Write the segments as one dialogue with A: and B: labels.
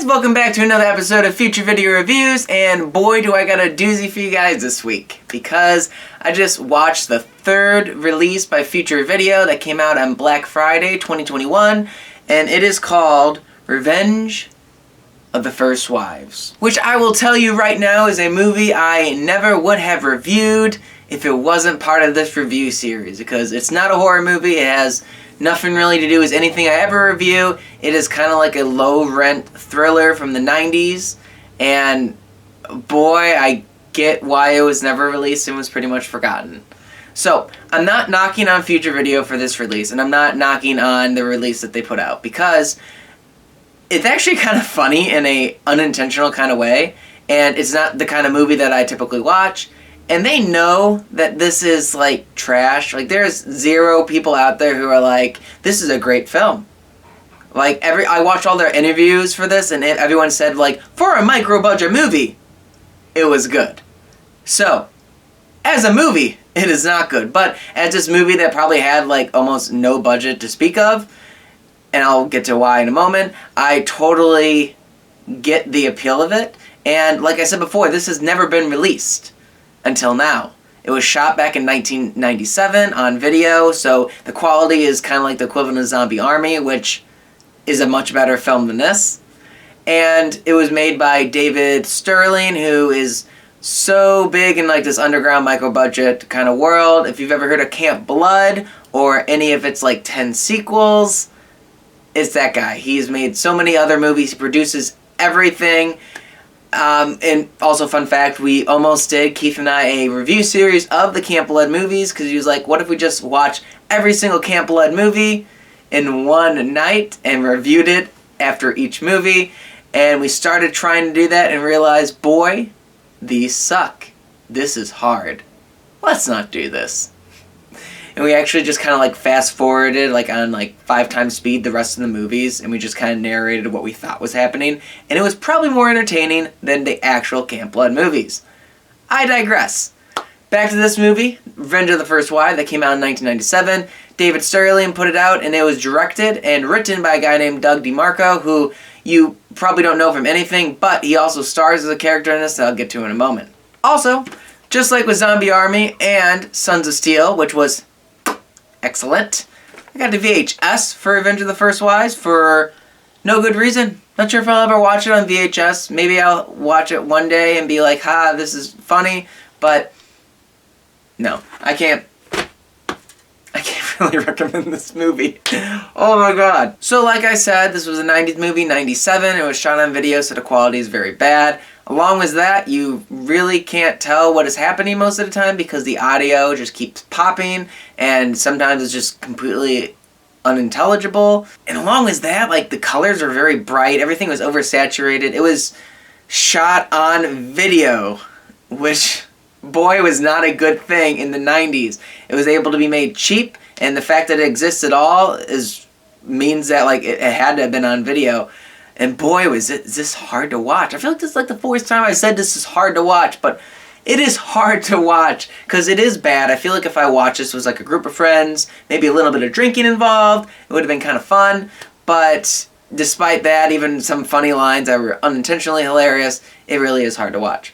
A: welcome back to another episode of Future Video Reviews, and boy do I got a doozy for you guys this week, because I just watched the third release by Future Video that came out on Black Friday 2021, and it is called Revenge of the First Wives, which I will tell you right now is a movie I never would have reviewed if it wasn't part of this review series, because it's not a horror movie. It has nothing really to do with anything I ever review. It is kind of like a low-rent thriller from the 90s, and boy, I get why it was never released and was pretty much forgotten. So, I'm not knocking on Future Video for this release, and I'm not knocking on the release that they put out, because it's actually kind of funny in a unintentional kind of way, and it's not the kind of movie that I typically watch. And they know that this is, like, trash. Like, there's zero people out there who are like, this is a great film. Like, I watched all their interviews for this, and everyone said, like, for a micro-budget movie, it was good. So, as a movie, it is not good. But as this movie that probably had, like, almost no budget to speak of, and I'll get to why in a moment, I totally get the appeal of it. And like I said before, this has never been released until now. It was shot back in 1997 on video, so the quality is kind of like the equivalent of Zombie Army, which is a much better film than this. And it was made by David Sterling, who is so big in like this underground micro-budget kind of world. If you've ever heard of Camp Blood or any of its like 10 sequels, it's that guy. He's made so many other movies. He produces everything. And also, fun fact, we almost did, Keith and I, a review series of the Camp Blood movies, because he was like, what if we just watch every single Camp Blood movie in one night and reviewed it after each movie? And we started trying to do that and realized, boy, these suck. This is hard. Let's not do this. And we actually just kind of like fast forwarded like on like 5 times speed the rest of the movies, and we just kind of narrated what we thought was happening, and it was probably more entertaining than the actual Camp Blood movies. I digress. Back to this movie, Revenge of the First Wife, that came out in 1997. David Sterling put it out, and it was directed and written by a guy named Doug Demarco, who you probably don't know from anything, but he also stars as a character in this that I'll get to in a moment. Also, just like with Zombie Army and Sons of Steel, which was excellent, I got the VHS for Revenge of the First Wives for no good reason. Not sure if I'll ever watch it on VHS. Maybe I'll watch it one day and be like, ha, this is funny, but no, I can't really recommend this movie. Oh my god. So like I said, this was a 90s movie, 97. It was shot on video, so the quality is very bad. Along with that, you really can't tell what is happening most of the time because the audio just keeps popping, and sometimes it's just completely unintelligible. And along with that, like, the colors are very bright. Everything was oversaturated. It was shot on video, which, boy, was not a good thing in the 90s. It was able to be made cheap, and the fact that it exists at all means that like it had to have been on video. And boy, is this hard to watch. I feel like this is like the fourth time I said this is hard to watch, but it is hard to watch because it is bad. I feel like if I watched this with like a group of friends, maybe a little bit of drinking involved, it would have been kind of fun. But despite that, even some funny lines that were unintentionally hilarious, it really is hard to watch.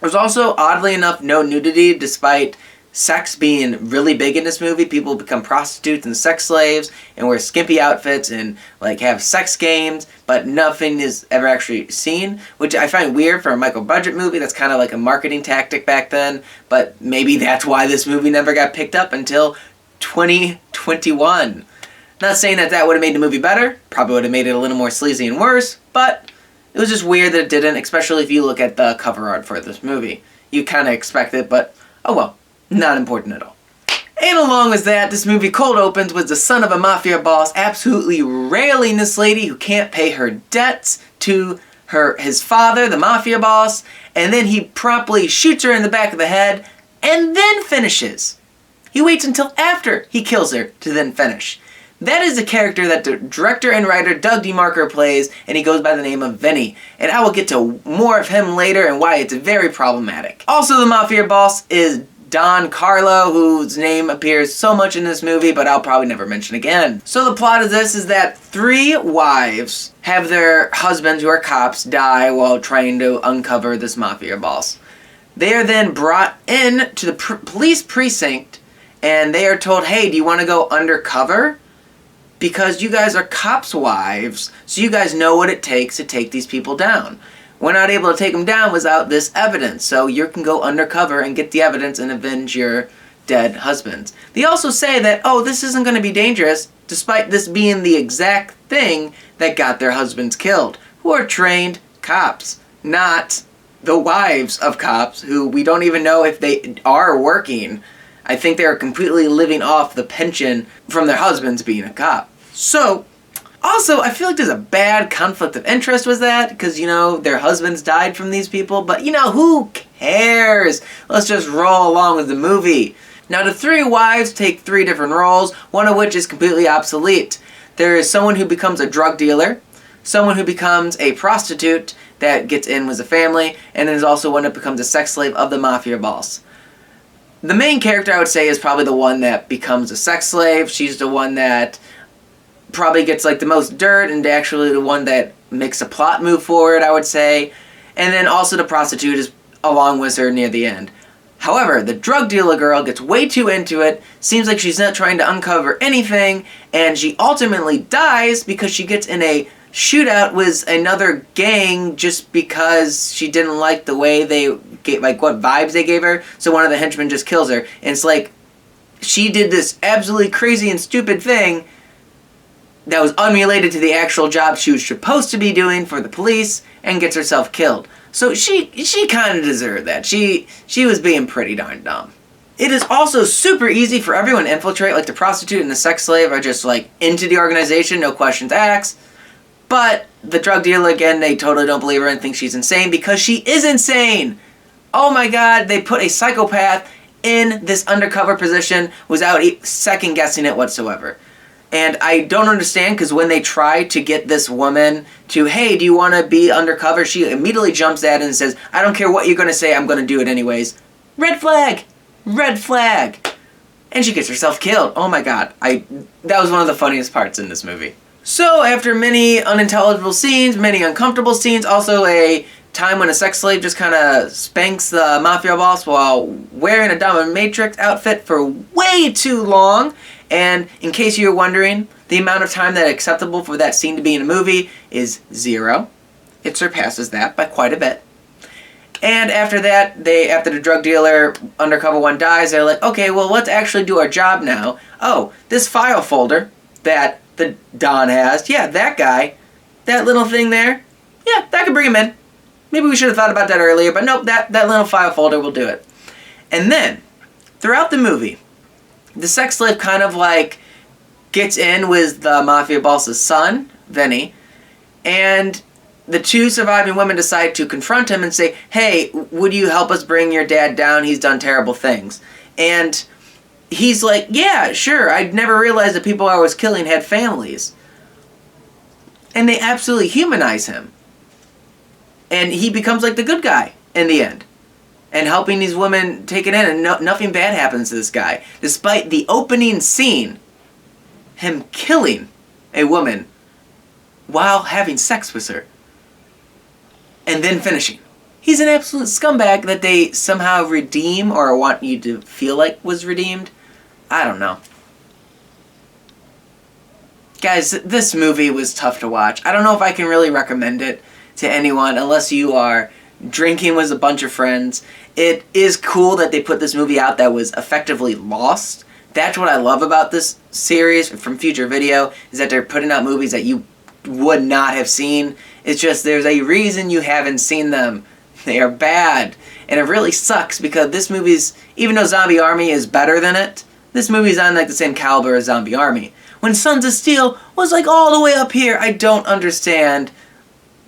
A: There's also, oddly enough, no nudity, despite sex being really big in this movie. People become prostitutes and sex slaves and wear skimpy outfits and like have sex games, but nothing is ever actually seen, which I find weird for a micro-budget movie. That's kind of like a marketing tactic back then, but maybe that's why this movie never got picked up until 2021. Not saying that that would have made the movie better. Probably would have made it a little more sleazy and worse, but it was just weird that it didn't, especially if you look at the cover art for this movie. You kind of expect it, but oh well. Not important at all. And along with that, this movie cold opens with the son of a mafia boss absolutely railing this lady who can't pay her debts to his father, the mafia boss, and then he promptly shoots her in the back of the head and then finishes. He waits until after he kills her to then finish. That is the character that the director and writer Doug Demarco plays, and he goes by the name of Vinny. And I will get to more of him later and why it's very problematic. Also, the mafia boss is Don Carlo, whose name appears so much in this movie, but I'll probably never mention again. So the plot of this is that 3 wives have their husbands, who are cops, die while trying to uncover this mafia boss. They are then brought in to the police precinct, and they are told, hey, do you want to go undercover? Because you guys are cops' wives, so you guys know what it takes to take these people down. We're not able to take them down without this evidence, so you can go undercover and get the evidence and avenge your dead husbands. They also say that, oh, this isn't going to be dangerous, despite this being the exact thing that got their husbands killed, who are trained cops, not the wives of cops, who we don't even know if they are working. I think they are completely living off the pension from their husbands being a cop. So, also, I feel like there's a bad conflict of interest with that, because, you know, their husbands died from these people, but, you know, who cares? Let's just roll along with the movie. Now, the 3 wives take 3 different roles, one of which is completely obsolete. There is someone who becomes a drug dealer, someone who becomes a prostitute that gets in with a family, and there's also one that becomes a sex slave of the mafia boss. The main character, I would say, is probably the one that becomes a sex slave. She's the one that probably gets like the most dirt, and actually the one that makes a plot move forward, I would say. And then also the prostitute is along with her near the end. However, the drug dealer girl gets way too into it, seems like she's not trying to uncover anything, and she ultimately dies because she gets in a shootout with another gang just because she didn't like the way they gave, like what vibes they gave her, so one of the henchmen just kills her. And it's like, she did this absolutely crazy and stupid thing that was unrelated to the actual job she was supposed to be doing for the police, and gets herself killed. So she kind of deserved that. She was being pretty darn dumb. It is also super easy for everyone to infiltrate, like the prostitute and the sex slave are just like into the organization, no questions asked. But the drug dealer, again, they totally don't believe her and think she's insane because she is insane. Oh my god, they put a psychopath in this undercover position without second guessing it whatsoever. And I don't understand, because when they try to get this woman to, hey, do you want to be undercover? She immediately jumps at it and says, I don't care what you're going to say, I'm going to do it anyways. Red flag! Red flag! And she gets herself killed. Oh my god. That was one of the funniest parts in this movie. So, after many unintelligible scenes, many uncomfortable scenes, also a time when a sex slave just kind of spanks the mafia boss while wearing a dominatrix outfit for way too long. And in case you're wondering, the amount of time that is acceptable for that scene to be in a movie is 0. It surpasses that by quite a bit. And after that, after the drug dealer undercover one dies, they're like, okay, well, let's actually do our job now. Oh, this file folder that the Don has, yeah, that guy, that little thing there, yeah, that could bring him in. Maybe we should have thought about that earlier, but nope, that little file folder will do it. And then, throughout the movie, the sex slave kind of like gets in with the mafia boss's son, Vinny, and the 2 surviving women decide to confront him and say, hey, would you help us bring your dad down? He's done terrible things. And he's like, yeah, sure, I'd never realized the people I was killing had families. And they absolutely humanize him. And he becomes like the good guy in the end. And helping these women take it in, and nothing bad happens to this guy. Despite the opening scene, him killing a woman while having sex with her. And then finishing. He's an absolute scumbag that they somehow redeem, or want you to feel like was redeemed. I don't know. Guys, this movie was tough to watch. I don't know if I can really recommend it to anyone unless you are drinking with a bunch of friends. It is cool that they put this movie out that was effectively lost. That's what I love about this series from Future Video, is that they're putting out movies that you would not have seen. It's just there's a reason you haven't seen them. They are bad. And it really sucks because this movie's, even though Zombie Army is better than it, this movie's on like the same caliber as Zombie Army. When Sons of Steel was like all the way up here, I don't understand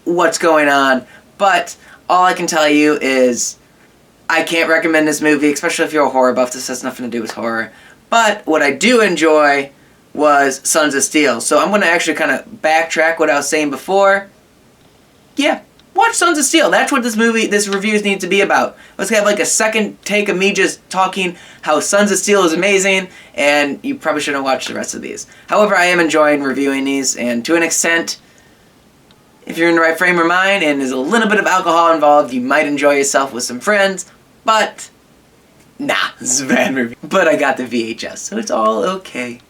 A: what's going on. But all I can tell you is I can't recommend this movie, especially if you're a horror buff. This has nothing to do with horror. But what I do enjoy was Sons of Steel. So I'm going to actually kind of backtrack what I was saying before. Yeah, watch Sons of Steel. That's what this reviews need to be about. Let's have like a second take of me just talking how Sons of Steel is amazing, and you probably shouldn't watch the rest of these. However, I am enjoying reviewing these, and to an extent, if you're in the right frame of mind and there's a little bit of alcohol involved, you might enjoy yourself with some friends, but nah, this is a bad review. But I got the VHS, so it's all okay.